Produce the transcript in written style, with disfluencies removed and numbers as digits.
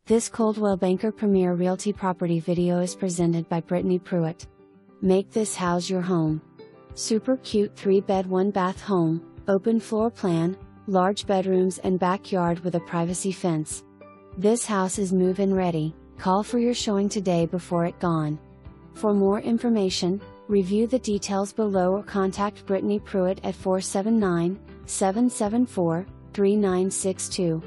This Coldwell Banker Premier Realty property video is presented by Brittany Pruett. Make this house your home. Super cute 3-bed 1-bath home, open floor plan, large bedrooms and backyard with a privacy fence. This house is move-in ready. Call for your showing today before it's gone. For more information, review the details below or contact Brittany Pruett at 479-774-3962.